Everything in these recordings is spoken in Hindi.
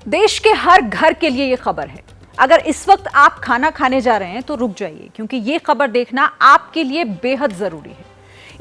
देश के हर घर के लिए ये खबर है। अगर इस वक्त आप खाना खाने जा रहे हैं तो रुक जाइए, क्योंकि ये खबर देखना आपके लिए बेहद जरूरी है।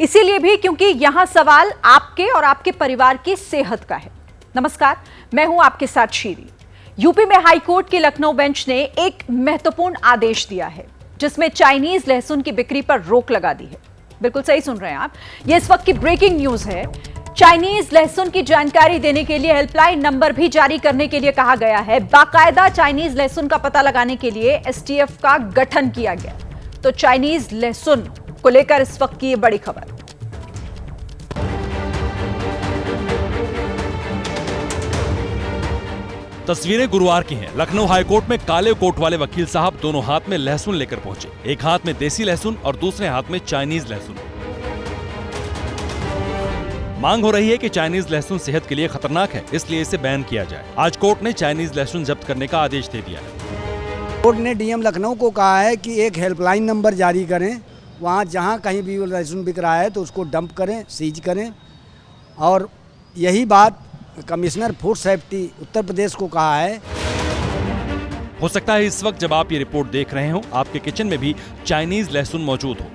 इसीलिए भी क्योंकि यहां सवाल आपके और आपके परिवार की सेहत का है। नमस्कार, मैं हूं आपके साथ शीरी। यूपी में हाई कोर्ट की लखनऊ बेंच ने एक महत्वपूर्ण आदेश दिया है, जिसमें चाइनीज लहसुन की बिक्री पर रोक लगा दी है। बिल्कुल सही सुन रहे हैं आप, ये इस वक्त की ब्रेकिंग न्यूज है। चाइनीज लहसुन की जानकारी देने के लिए हेल्पलाइन नंबर भी जारी करने के लिए कहा गया है। बाकायदा चाइनीज लहसुन का पता लगाने के लिए एसटीएफ का गठन किया गया। तो चाइनीज लहसुन को लेकर इस वक्त की ये बड़ी खबर। तस्वीरें गुरुवार की हैं। लखनऊ हाईकोर्ट में काले कोट वाले वकील साहब दोनों हाथ में लहसुन लेकर पहुंचे। एक हाथ में देसी लहसुन और दूसरे हाथ में चाइनीज लहसुन। मांग हो रही है कि चाइनीज लहसुन सेहत के लिए खतरनाक है, इसलिए इसे बैन किया जाए। आज कोर्ट ने चाइनीज लहसुन जब्त करने का आदेश दे दिया है। कोर्ट ने डीएम लखनऊ को कहा है कि एक हेल्पलाइन नंबर जारी करें, वहां जहां कहीं भी लहसुन बिक रहा है तो उसको डंप करें, सीज करें। और यही बात commissioner food safety Uttar Pradesh को कहा है। हो सकता है इस वक्त जब आप ये रिपोर्ट देख रहे हो, आपके किचन में भी चाइनीज लहसुन मौजूद हो।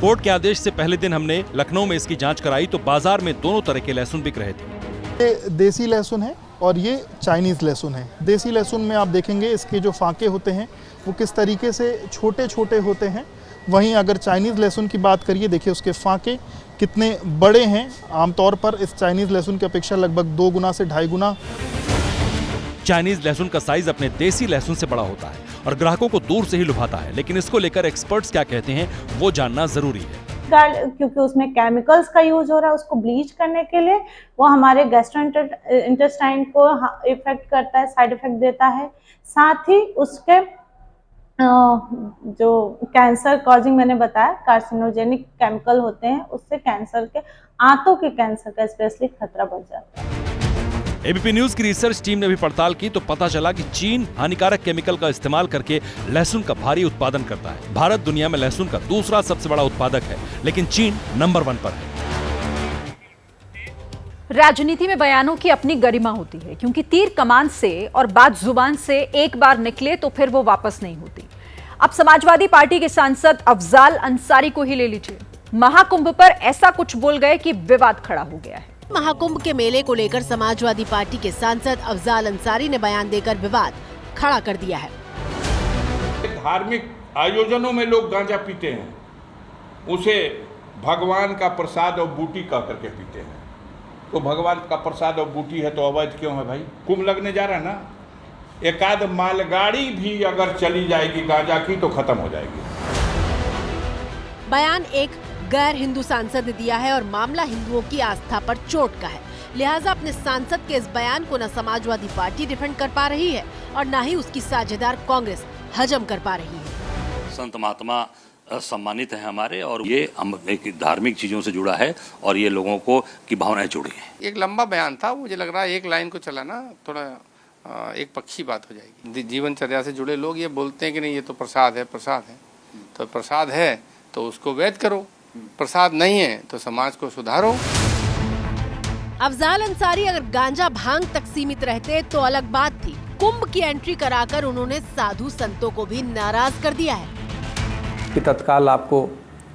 कोर्ट के आदेश से पहले दिन हमने लखनऊ में इसकी जांच कराई तो बाजार में दोनों तरह के लहसुन बिक रहे थे। ये देसी लहसुन है और ये चाइनीज लहसुन है। देसी लहसुन में आप देखेंगे इसके जो फाके होते हैं वो किस तरीके से छोटे छोटे होते हैं। वहीं अगर चाइनीज लहसुन की बात करिए, देखिए उसके फाके कितने बड़े हैं। आमतौर पर इस चाइनीज लहसुन की अपेक्षा लगभग 2 गुना से 2.5 गुना। चाइनीज लहसुन का साइज अपने देसी लहसुन से बड़ा होता है और ग्राहकों को दूर से ही लुभाता है, लेकिन इसको लेकर एक्सपर्ट्स क्या कहते हैं वो जानना जरूरी है। क्योंकि उसमें केमिकल्स का यूज हो रहा है उसको ब्लीच करने के लिए, वो हमारे गैस्ट्रोइंटेस्टाइन को इफेक्ट करता है, साइड इफेक्ट देता है। साथ ही उसके जो कैंसर कॉजिंग मैंने बताया, कार्सिनोजेनिक केमिकल होते हैं, उससे कैंसर के आंतों के कैंसर का स्पेशली खतरा बढ़ जाता है। एबीपी न्यूज की रिसर्च टीम ने भी पड़ताल की तो पता चला कि चीन हानिकारक केमिकल का इस्तेमाल करके लहसुन का भारी उत्पादन करता है। भारत दुनिया में लहसुन का दूसरा सबसे बड़ा उत्पादक है, लेकिन चीन नंबर 1 पर है। राजनीति में बयानों की अपनी गरिमा होती है, क्योंकि तीर कमान से और बात जुबान से एक बार निकले तो फिर वो वापस नहीं होती। अब समाजवादी पार्टी के सांसद अफजाल अंसारी को ही ले लीजिए। महाकुंभ पर ऐसा कुछ बोल गए कि विवाद खड़ा हो गया है। महाकुंभ के मेले को लेकर समाजवादी पार्टी के सांसद अफजाल अंसारी ने बयान देकर विवाद खड़ा कर दिया है। धार्मिक आयोजनों में लोग गांजा पीते हैं, उसे भगवान का प्रसाद और बूटी कह करके पीते हैं। तो भगवान का प्रसाद और बूटी है तो अवैध क्यों है भाई? कुंभ लगने जा रहा है ना, एकाध मालगाड़ी भी अगर चली जाएगी गांजा की तो खत्म हो जाएगी। बयान एक गैर हिंदू सांसद ने दिया है और मामला हिंदुओं की आस्था पर चोट का है। लिहाजा अपने सांसद के इस बयान को न समाजवादी पार्टी डिफेंड कर पा रही है और न ही उसकी साझेदार कांग्रेस हजम कर पा रही है। संत महात्मा सम्मानित है हमारे, और ये हम एक धार्मिक चीजों से जुड़ा है और ये लोगों को की भावनाएं जुड़ी हैं। एक लंबा बयान था, मुझे लग रहा है एक लाइन को चलाना थोड़ा एक पक्षी बात हो जाएगी। जीवनचर्या से जुड़े लोग ये बोलते हैं कि नहीं ये तो प्रसाद है, प्रसाद है तो प्रसाद है तो उसको वैध करो, प्रसाद नहीं है तो समाज को सुधारो। अफजाल अंसारी अगर गांजा भांग तक सीमित रहते तो अलग बात थी। कुंभ की एंट्री कराकर उन्होंने साधु संतों को भी नाराज कर दिया है कि तत्काल आपको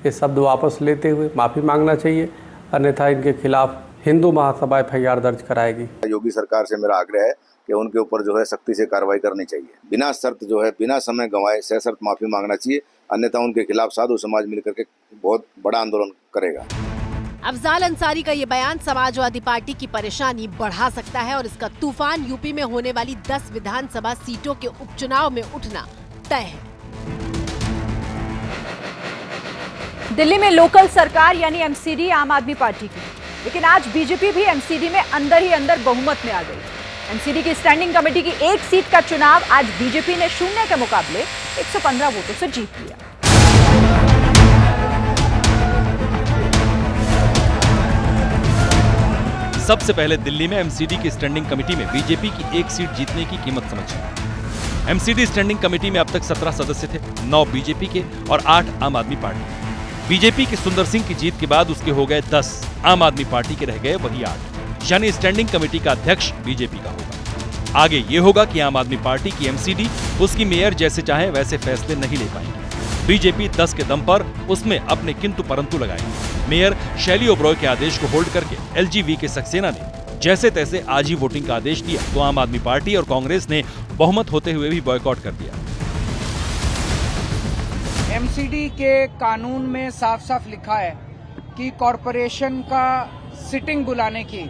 ये शब्द वापस लेते हुए माफी मांगना चाहिए, अन्यथा इनके खिलाफ हिंदू महासभा एफआईआर दर्ज कराएगी। योगी सरकार से मेरा आग्रह है कि उनके ऊपर जो है सख्ती से कार्रवाई करनी चाहिए। बिना शर्त जो है, बिना समय गंवाए सशर्त माफी मांगना चाहिए, अन्यथा उनके खिलाफ साधु समाज मिलकर के बहुत बड़ा आंदोलन करेगा। अफजाल अंसारी का ये बयान समाजवादी पार्टी की परेशानी बढ़ा सकता है और इसका तूफान यूपी में होने वाली 10 विधानसभा सीटों के उपचुनाव में उठना तय है। दिल्ली में लोकल सरकार यानी एमसीडी आम आदमी पार्टी की, लेकिन आज बीजेपी भी एमसीडी में अंदर ही अंदर बहुमत में आ गई। एमसीडी की स्टैंडिंग कमेटी की एक सीट का चुनाव आज बीजेपी ने 0 के मुकाबले 115 वोटों से जीत लिया। सबसे पहले दिल्ली में एमसीडी की स्टैंडिंग कमेटी में बीजेपी की एक सीट जीतने की कीमत समझिए। एमसीडी स्टैंडिंग कमेटी में अब तक 17 सदस्य थे, 9 बीजेपी के और 8 आम आदमी पार्टी। बीजेपी के सुंदर सिंह की जीत के बाद उसके हो गए 10, आम आदमी पार्टी के रह गए वही 8, यानी स्टैंडिंग कमेटी का अध्यक्ष बीजेपी का। आगे ये होगा कि आम आदमी पार्टी की एमसीडी उसकी मेयर जैसे चाहे वैसे फैसले नहीं ले पाएंगे। बीजेपी 10 के दम पर उसमें अपने किंतु परंतु लगाएंगे। मेयर शैली ओब्रॉय के आदेश को होल्ड करके एलजीवी के सक्सेना ने जैसे तैसे आज ही वोटिंग का आदेश दिया तो आम आदमी पार्टी और कांग्रेस ने बहुमत होते हुए भी बॉयकॉट कर दिया। एमसीडी के कानून में साफ साफ लिखा है कि कॉरपोरेशन का सिटिंग बुलाने की,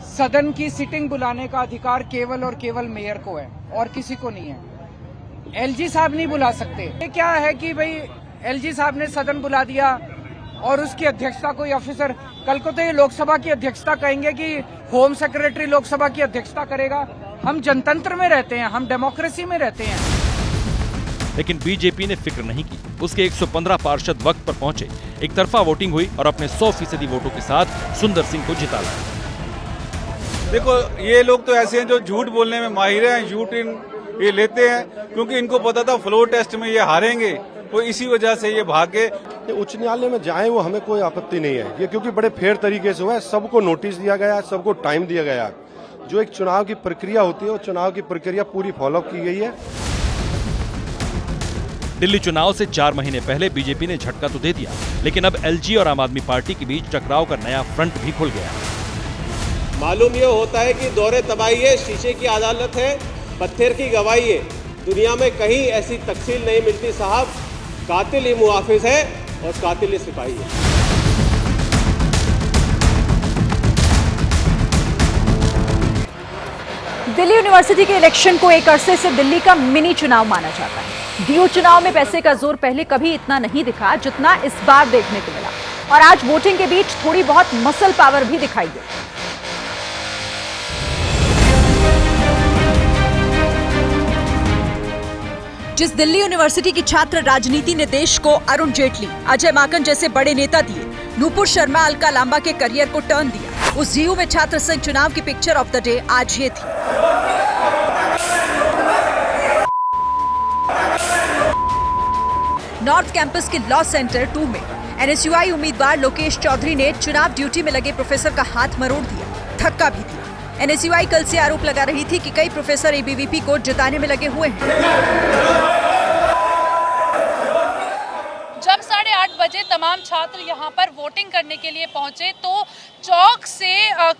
सदन की सिटिंग बुलाने का अधिकार केवल और केवल मेयर को है और किसी को नहीं है। एलजी साहब नहीं बुला सकते। ये क्या है कि भाई एलजी साहब ने सदन बुला दिया और उसकी अध्यक्षता कोई ऑफिसर, कल को तो ये लोकसभा की अध्यक्षता कहेंगे कि होम सेक्रेटरी लोकसभा की अध्यक्षता करेगा। हम जनतंत्र में रहते हैं, हम डेमोक्रेसी में रहते हैं। लेकिन बीजेपी ने फिक्र नहीं की। उसके 115 पार्षद वक्त पर पहुंचे, एक तरफा वोटिंग हुई और अपने 100% वोटों के साथ सुंदर सिंह को जिता लाया। देखो, ये लोग तो ऐसे हैं जो झूठ बोलने में माहिर हैं, झूठ ये लेते हैं क्योंकि इनको पता था फ्लोर टेस्ट में ये हारेंगे, तो इसी वजह से ये भागे। उच्च न्यायालय में जाए वो हमें कोई आपत्ति नहीं है, ये क्योंकि बड़े फेयर तरीके से हुआ है। सबको नोटिस दिया गया, सबको टाइम दिया गया। जो एक चुनाव की प्रक्रिया होती है वो चुनाव की प्रक्रिया पूरी फॉलो की गई है। दिल्ली चुनाव से 4 महीने पहले बीजेपी ने झटका तो दे दिया, लेकिन अब एलजी और आम आदमी पार्टी के बीच टकराव का नया फ्रंट भी खुल गया। मालूम ये होता है कि दौरे तबाही है, शीशे की अदालत है, पत्थर की गवाही है। दुनिया में कहीं ऐसी तफसील नहीं मिलती साहब। कातिल ही मुहाफिज है और कातिल ही सिपाही है। दिल्ली यूनिवर्सिटी के इलेक्शन को एक अरसे से दिल्ली का मिनी चुनाव माना जाता है। डीयू चुनाव में पैसे का जोर पहले कभी इतना नहीं दिखा जितना इस बार देखने को मिला, और आज वोटिंग के बीच थोड़ी बहुत मसल पावर भी दिखाई दी। जिस दिल्ली यूनिवर्सिटी की छात्र राजनीति ने देश को अरुण जेटली, अजय माकन जैसे बड़े नेता दिए, नूपुर शर्मा, अलका लांबा के करियर को टर्न दिया, उस डीयू में छात्र संघ चुनाव की पिक्चर ऑफ द डे आज ये थी। नॉर्थ कैंपस के लॉ सेंटर 2 में एनएसयूआई उम्मीदवार लोकेश चौधरी ने चुनाव ड्यूटी में लगे प्रोफेसर का हाथ मरोड़ दिया, धक्का भी दिया। एनएसयूआई कल से आरोप लगा रही थी कि कई प्रोफेसर एबीवीपी को जिताने में लगे हुए हैं। जब 8:30 बजे तमाम छात्र यहाँ पर वोटिंग करने के लिए पहुंचे तो चौक से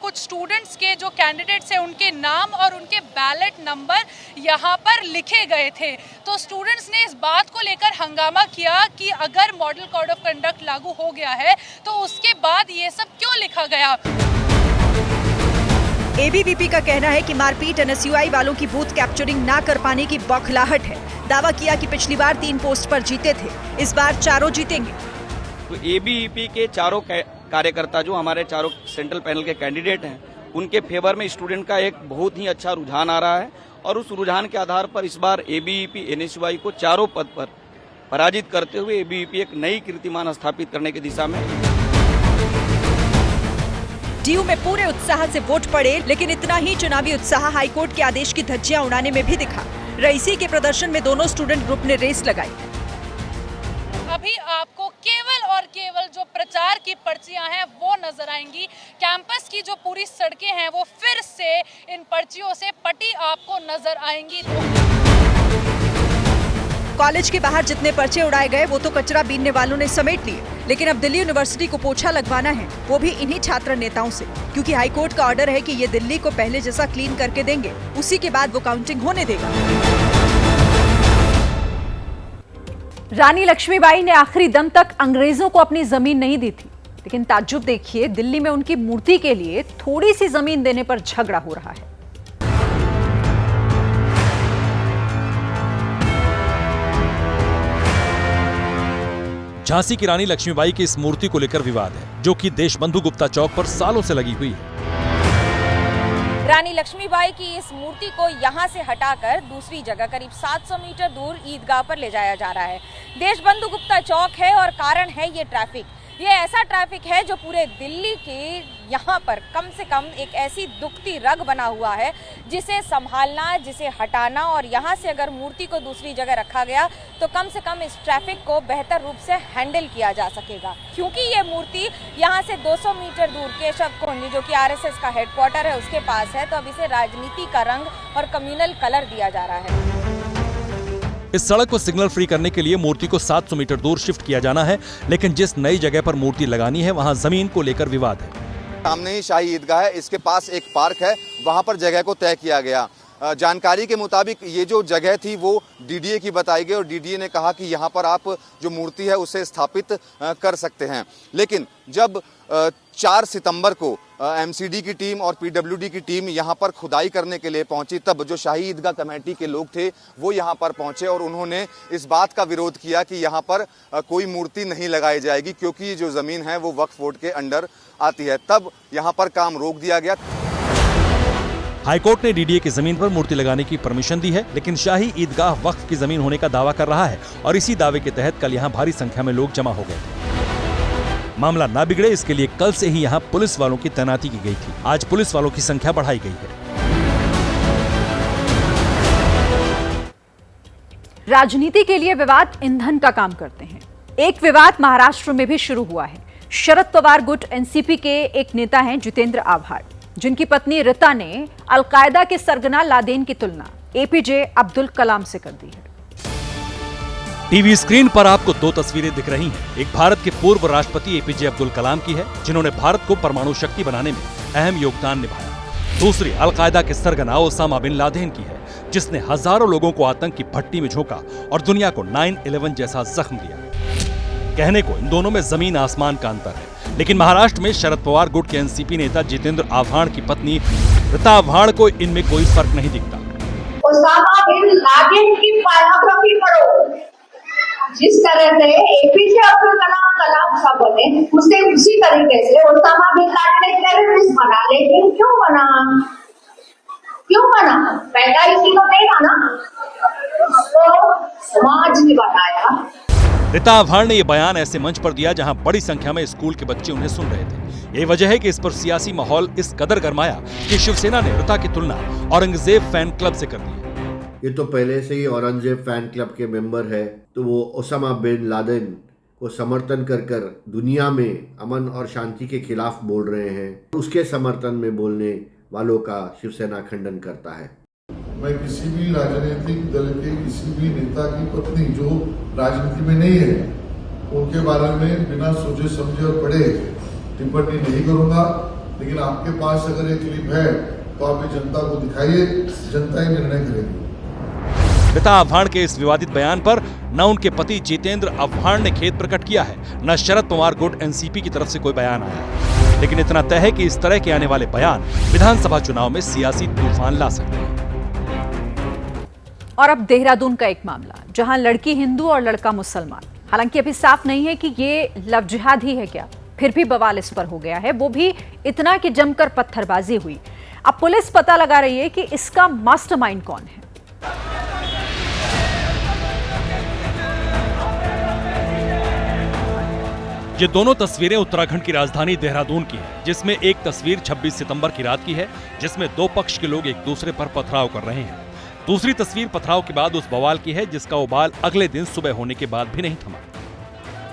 कुछ स्टूडेंट्स के जो कैंडिडेट्स हैं उनके नाम और उनके बैलेट नंबर यहाँ पर लिखे गए थे। तो स्टूडेंट्स ने इस बात को लेकर हंगामा किया कि अगर मॉडल कोड ऑफ कंडक्ट लागू हो गया है तो उसके बाद ये सब क्यों लिखा गया। एबीवीपी का कहना है कि मारपीट एनएसयूआई वालों की बूथ कैप्चरिंग ना कर पाने की बौखलाहट है। दावा किया कि पिछली बार 3 पोस्ट पर जीते थे, इस बार 4 जीतेंगे। तो एबीवीपी के चारों कार्यकर्ता जो हमारे चारों सेंट्रल पैनल के कैंडिडेट हैं, उनके फेवर में स्टूडेंट का एक बहुत ही अच्छा रुझान आ रहा है और उस रुझान के आधार पर इस बार एबीवीपी एनएसयूआई को चारों पद पर पराजित करते हुए एबीवीपी एक नई कीर्तिमान स्थापित करने की दिशा में। डीयू में पूरे उत्साह से वोट पड़े, लेकिन इतना ही चुनावी उत्साह हाईकोर्ट के आदेश की धज्जियां उड़ाने में भी दिखा। रईसी के प्रदर्शन में दोनों स्टूडेंट ग्रुप ने रेस लगाई। अभी आपको केवल और केवल जो प्रचार की पर्चियां हैं वो नजर आएंगी। कैंपस की जो पूरी सड़कें हैं वो फिर से इन पर्चियों से पटी आपको नजर आएंगी। कॉलेज के बाहर जितने पर्चे उड़ाए गए वो तो कचरा बीनने वालों ने समेट लिए, लेकिन अब दिल्ली यूनिवर्सिटी को पोछा लगवाना है, वो भी इन्हीं छात्र नेताओं से, क्योंकि हाईकोर्ट का ऑर्डर है कि ये दिल्ली को पहले जैसा क्लीन करके देंगे, उसी के बाद वो काउंटिंग होने देगा। रानी लक्ष्मीबाई ने आखिरी दम तक अंग्रेजों को अपनी जमीन नहीं दी थी, लेकिन ताज्जुब देखिए, दिल्ली में उनकी मूर्ति के लिए थोड़ी सी जमीन देने पर झगड़ा हो रहा है। झांसी की रानी लक्ष्मीबाई की इस मूर्ति को लेकर विवाद है, जो कि देशबंधु गुप्ता चौक पर सालों से लगी हुई है। रानी लक्ष्मीबाई की इस मूर्ति को यहां से हटाकर दूसरी जगह करीब 700 मीटर दूर ईदगाह पर ले जाया जा रहा है। देशबंधु गुप्ता चौक है और कारण है ये ट्रैफिक। ये ऐसा ट्रैफिक है जो पूरे दिल्ली के यहाँ पर कम से कम एक ऐसी दुखती रग बना हुआ है जिसे संभालना, जिसे हटाना, और यहाँ से अगर मूर्ति को दूसरी जगह रखा गया तो कम से कम इस ट्रैफिक को बेहतर रूप से हैंडल किया जा सकेगा। क्योंकि ये मूर्ति यहाँ से 200 मीटर दूर केशव कुंज, जो कि आरएसएस का हेडक्वार्टर है, उसके पास है, तो अब इसे राजनीति का रंग और कम्युनल कलर दिया जा रहा है। इस सड़क को सिग्नल फ्री करने के लिए मूर्ति को 700 मीटर दूर शिफ्ट किया जाना है, लेकिन जिस नई जगह पर मूर्ति लगानी है वहां जमीन को लेकर विवाद है। सामने ही शाही ईदगाह है, इसके पास एक पार्क है, वहां पर जगह को तय किया गया। जानकारी के मुताबिक ये जो जगह थी वो डीडीए की बताई गई और डीडीए ने कहा कि यहाँ पर आप जो मूर्ति है उसे स्थापित कर सकते हैं। लेकिन जब 4 सितंबर को एमसीडी की टीम और पीडब्ल्यूडी की टीम यहाँ पर खुदाई करने के लिए पहुंची, तब जो शाही ईदगाह कमेटी के लोग थे वो यहाँ पर पहुंचे और उन्होंने इस बात का विरोध किया कि यहाँ पर कोई मूर्ति नहीं लगाई जाएगी, क्योंकि ये जो ज़मीन है वो वक्फ बोर्ड के अंडर आती है। तब यहाँ पर काम रोक दिया गया। हाईकोर्ट ने डीडीए की जमीन पर मूर्ति लगाने की परमिशन दी है, लेकिन शाही ईदगाह वक्फ की जमीन होने का दावा कर रहा है और इसी दावे के तहत कल यहाँ भारी संख्या में लोग जमा हो गए थे। मामला ना बिगड़े इसके लिए कल से ही यहाँ पुलिस वालों की तैनाती की गई थी। आज पुलिस वालों की संख्या बढ़ाई गई है। राजनीति के लिए विवाद ईंधन का काम करते हैं। एक विवाद महाराष्ट्र में भी शुरू हुआ है। शरद पवार गुट एनसीपी के एक नेता हैं जितेंद्र आव्हाड, जिनकी पत्नी रीता ने अलकायदा के सरगना लादेन की तुलना एपीजे अब्दुल कलाम से कर दी है। टीवी स्क्रीन पर आपको 2 तस्वीरें दिख रही हैं। एक भारत के पूर्व राष्ट्रपति एपीजे अब्दुल कलाम की है, जिन्होंने भारत को परमाणु शक्ति बनाने में अहम योगदान निभाया। दूसरी अलकायदा के सरगना ओसामा बिन लादेन की है, जिसने हजारों लोगों को आतंक की भट्टी में झोंका और दुनिया को 9/11 जैसा जख्म दिया। कहने को इन दोनों में जमीन आसमान का अंतर है, लेकिन महाराष्ट्र में शरद पवार गुट के एनसीपी नेता जितेंद्र आव्हाड की पत्नी रीता आव्हाड को इनमें कोई फर्क नहीं दिखता। ओसामा बिन लादेन की बायोग्राफी पढ़ो। जिस तरह से एपीजे अब्दुल कलाम साहब बने, उसी तरीके से ओसामा बिन लादेन एक टेररिस्ट बना। लेकिन क्यों बना? पैदा इसी को नहीं था ना, तो समाज ने बनाया। रीता आव्हाड ने यह बयान ऐसे मंच पर दिया जहां बड़ी संख्या में स्कूल के बच्चे उन्हें सुन रहे थे। यही वजह है कि इस पर सियासी माहौल इस कदर गरमाया कि शिवसेना ने रीता की तुलना औरंगजेब फैन क्लब से कर दी। ये तो पहले से ही औरंगजेब फैन क्लब के मेंबर है, तो वो ओसामा बिन लादेन को समर्थन कर दुनिया में अमन और शांति के खिलाफ बोल रहे हैं। उसके समर्थन में बोलने वालों का शिवसेना खंडन करता है। मैं किसी भी राजनीतिक दल के किसी भी नेता की पत्नी जो राजनीति में नहीं है उनके बारे में बिना सोचे समझे और पढ़े टिप्पणी नहीं करूंगा। लेकिन आपके पास अगर एक क्लिप है तो आप ये जनता को दिखाइए, जनता ही निर्णय करेगी। रीता आव्हाड के इस विवादित बयान पर न उनके पति जितेंद्र आव्हाड ने खेद प्रकट किया है, न शरद पवार गुट एनसीपी की तरफ से कोई बयान आया। लेकिन इतना तय है कि इस तरह के आने वाले बयान विधानसभा चुनाव में सियासी तूफान ला सकते हैं। और अब देहरादून का एक मामला, जहां लड़की हिंदू और लड़का मुसलमान। हालांकि अभी साफ नहीं है कि ये लव जिहाद ही है क्या, फिर भी बवाल इस पर हो गया है, वो भी इतना कि जमकर पत्थरबाजी हुई। अब पुलिस पता लगा रही है कि इसका मास्टरमाइंड कौन है। ये दोनों तस्वीरें उत्तराखंड की राजधानी देहरादून की हैं, जिसमें एक तस्वीर 26 सितंबर की रात की है, जिसमें 2 पक्ष के लोग एक दूसरे पर पथराव कर रहे हैं। दूसरी तस्वीर पथराव के बाद उस बवाल की है, जिसका उबाल अगले दिन सुबह होने के बाद भी नहीं थमा।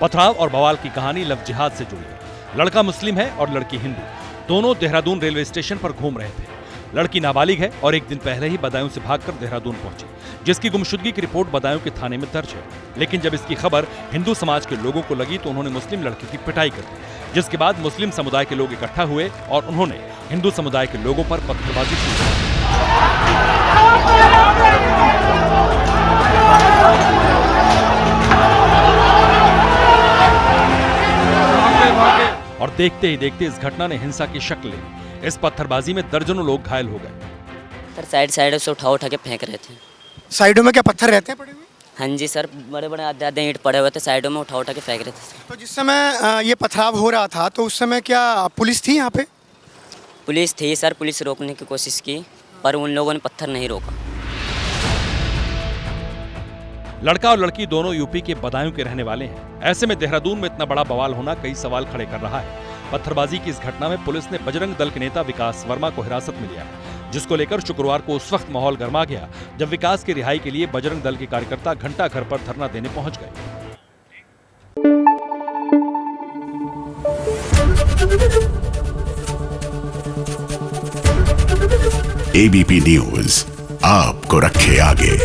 पथराव और बवाल की कहानी लव जिहाद से जुड़ी है। लड़का मुस्लिम है और लड़की हिंदू। दोनों देहरादून रेलवे स्टेशन पर घूम रहे थे। लड़की नाबालिग है और एक दिन पहले ही बदायूं से भागकर देहरादून पहुंची, जिसकी गुमशुदगी की रिपोर्ट बदायूं के थाने में दर्ज है। लेकिन जब इसकी खबर हिंदू समाज के लोगों को लगी तो उन्होंने मुस्लिम लड़की की पिटाई कर दी, जिसके बाद मुस्लिम समुदाय के लोग इकट्ठा हुए और उन्होंने हिंदू समुदाय के लोगों पर पत्थरबाजी शुरू की। और देखते ही देखते इस घटना ने हिंसा की शक्ल ली। इस पत्थरबाजी में दर्जनों लोग घायल हो गए। सर साइड से उठा के फेंक रहे थे। साइडों में क्या पत्थर रहते हैं पड़े हुए? हाँ जी सर, बड़े बड़े आधे ईंट पड़े हुए थे, साइडों में उठा के फेंक रहे थे। तो जिस समय ये पथराव हो रहा था तो उस समय क्या पुलिस थी यहाँ पे? पुलिस थी सर, पुलिस रोकने की कोशिश की पर उन लोगों ने पत्थर नहीं रोका। लड़का और लड़की दोनों यूपी के बदायूं के रहने वाले हैं। ऐसे में देहरादून में इतना बड़ा बवाल होना कई सवाल खड़े कर रहा है। पत्थरबाजी की इस घटना में पुलिस ने बजरंग दल के नेता विकास वर्मा को हिरासत में लिया, जिसको लेकर शुक्रवार को उस वक्त माहौल गर्मा गया जब विकास की रिहाई के लिए बजरंग दल के कार्यकर्ता घंटा घर पर धरना देने पहुंच गए। एबीपी न्यूज आपको रखे आगे।